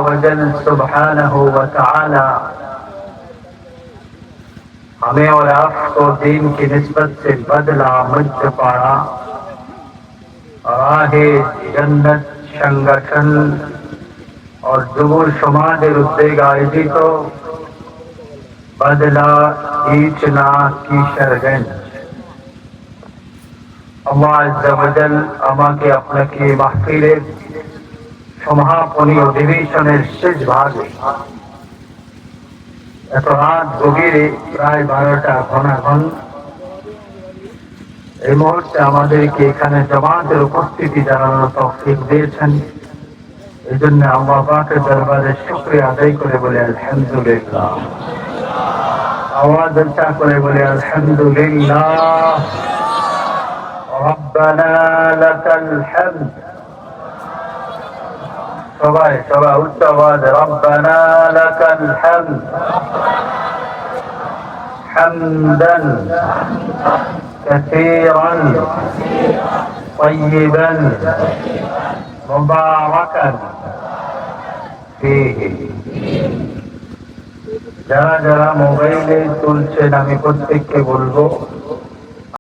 वजल सुब्हानहू व तआला हमें और आपको दीन की निस्बत से बदला मुझ पाड़ा राहे जन्नत संगठन और जुबुर समाजेर उद्योग आयोजित बदला इचना কিশোরগঞ্জ আল্লাহ আজ্জা ওয়াজাল আমাকে আপনাকে মাহফিলের সমাপনী অধিবেশনের শেষ ভাগে এত রাত গভীরে প্রায় 12টা ঘনাঘন এই মুহূর্তে আমাদেরকে এখানে জামাতের উপস্থিতি জানানোর তৌফিক দিয়েছেন। এই জন্য আল্লাহ পাকের দরবারে শুকরিয়া আদায় করে বলে আলহামদুলিল্লাহ। আওয়াজ উচ্চ করে বলে আলহামদুলিল্লাহ। রব্বানা লাকাল হামদ। সবাই উচ্চ আওয়াজে রব্বানা লাকাল হামদ হামদান كثيرا طيبا مباركا فيه যারা যারা মোবাইলে তুলছেন আমি প্রত্যেককে বলবো